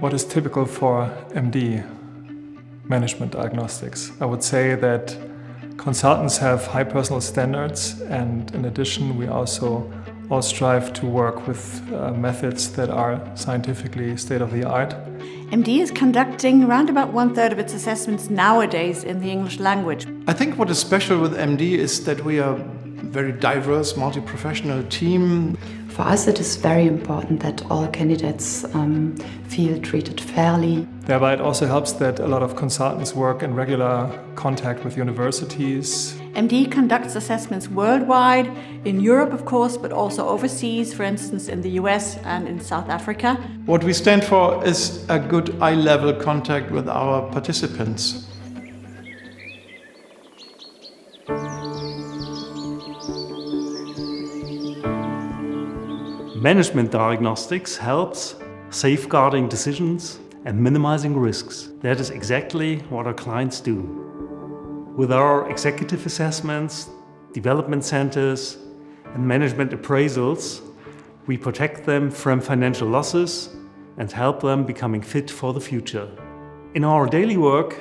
What is typical for MD, management diagnostics? I would say that consultants have high personal standards, and in addition we also all strive to work with methods that are scientifically state-of-the-art. MD is conducting around about 1/3 of its assessments nowadays in the English language. I think what is special with MD is that we are a very diverse, multi-professional team. For us it is very important that all candidates feel treated fairly. Thereby it also helps that a lot of consultants work in regular contact with universities. MD conducts assessments worldwide, in Europe of course, but also overseas, for instance in the US and in South Africa. What we stand for is a good eye-level contact with our participants. Management diagnostics helps safeguarding decisions and minimizing risks. That is exactly what our clients do. With our executive assessments, development centers, and management appraisals, we protect them from financial losses and help them becoming fit for the future. In our daily work,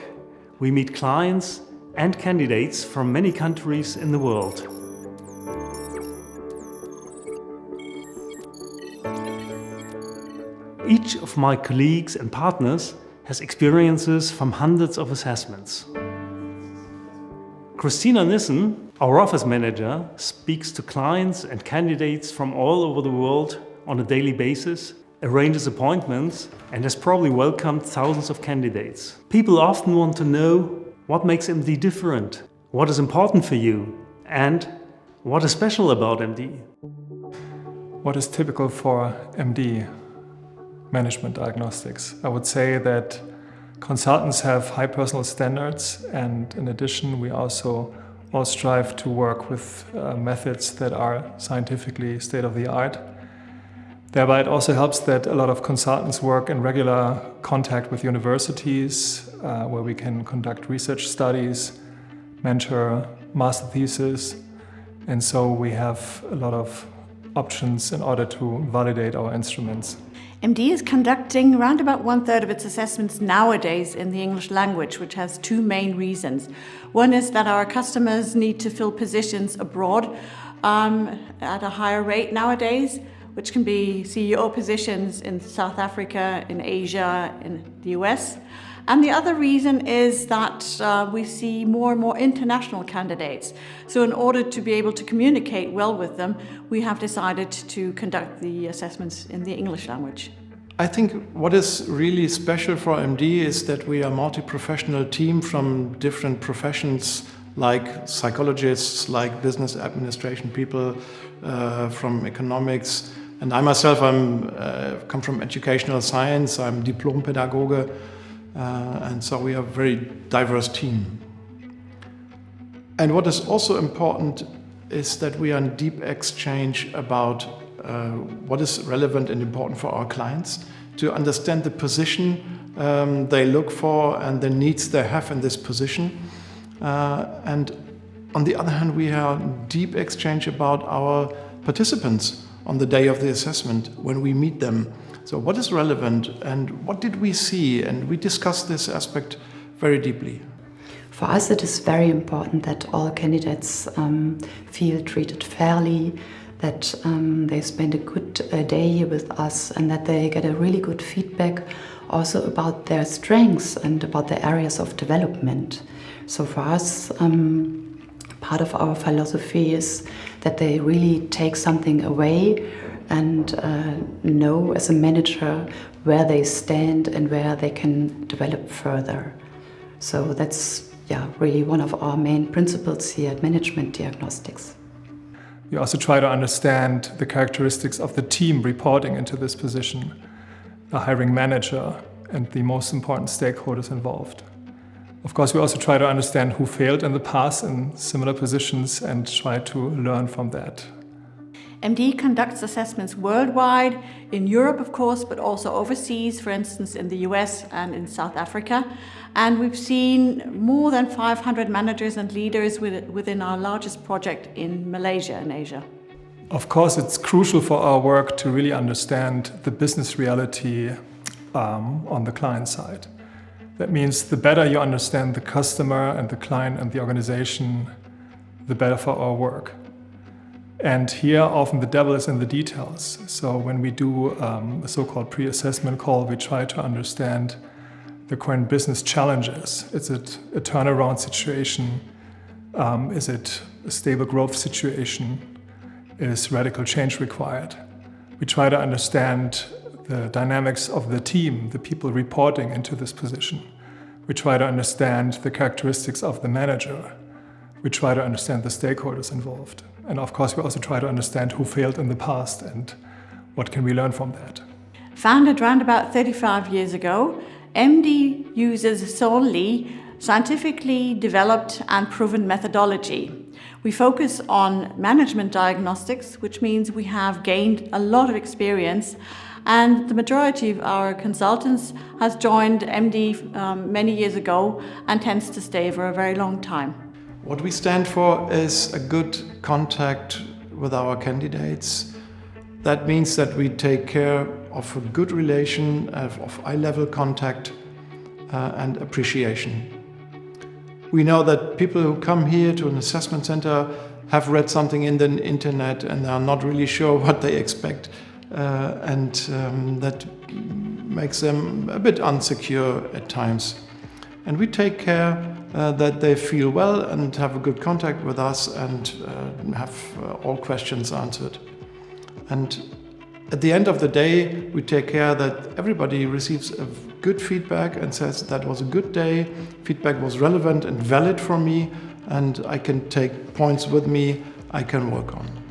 we meet clients and candidates from many countries in the world. Each of my colleagues and partners has experiences from hundreds of assessments. Christina Nissen, our office manager, speaks to clients and candidates from all over the world on a daily basis, arranges appointments, and has probably welcomed thousands of candidates. People often want to know what makes MD different, what is important for you, and what is special about MD. What is typical for MD, management diagnostics? I would say that consultants have high personal standards, and in addition we also all strive to work with methods that are scientifically state-of-the-art. Thereby it also helps that a lot of consultants work in regular contact with universities where we can conduct research studies, mentor master theses, and so we have a lot of options in order to validate our instruments. MD is conducting around about 1/3 of its assessments nowadays in the English language, which has two main reasons. One is that our customers need to fill positions abroad at a higher rate nowadays, which can be CEO positions in South Africa, in Asia, in the US. And the other reason is that we see more and more international candidates. So in order to be able to communicate well with them, we have decided to conduct the assessments in the English language. I think what is really special for MD is that we are a multi-professional team from different professions, like psychologists, like business administration people, from economics. And I myself come from educational science, I'm Diplom-Pädagoge. And so we are a very diverse team. And what is also important is that we are in deep exchange about what is relevant and important for our clients, to understand the position they look for and the needs they have in this position. And on the other hand, we are in deep exchange about our participants on the day of the assessment when we meet them. So what is relevant and what did we see? And we discussed this aspect very deeply. For us it is very important that all candidates feel treated fairly, that they spend a good day with us, and that they get a really good feedback also about their strengths and about their areas of development. So for us, part of our philosophy is that they really take something away and know as a manager where they stand and where they can develop further. So that's really one of our main principles here at Management Diagnostics. We also try to understand the characteristics of the team reporting into this position, the hiring manager and the most important stakeholders involved. Of course, we also try to understand who failed in the past in similar positions and try to learn from that. MD conducts assessments worldwide, in Europe of course, but also overseas, for instance in the US and in South Africa. And we've seen more than 500 managers and leaders within our largest project in Malaysia in Asia. Of course, it's crucial for our work to really understand the business reality on the client side. That means the better you understand the customer and the client and the organization, the better for our work. And here often the devil is in the details. So when we do a so-called pre-assessment call, we try to understand the current business challenges. Is it a turnaround situation? Is it a stable growth situation? Is radical change required? We try to understand the dynamics of the team, the people reporting into this position. We try to understand the characteristics of the manager. We try to understand the stakeholders involved. And of course, we also try to understand who failed in the past and what can we learn from that. Founded around about 35 years ago, MD uses solely scientifically developed and proven methodology. We focus on management diagnostics, which means we have gained a lot of experience, and the majority of our consultants has joined MD many years ago and tends to stay for a very long time. What we stand for is a good contact with our candidates. That means that we take care of a good relation, of eye-level contact and appreciation. We know that people who come here to an assessment center have read something in the internet and are not really sure what they expect, and that makes them a bit insecure at times. And we take care that they feel well and have a good contact with us and have all questions answered. And at the end of the day, we take care that everybody receives a good feedback and says that was a good day, feedback was relevant and valid for me, and I can take points with me I can work on.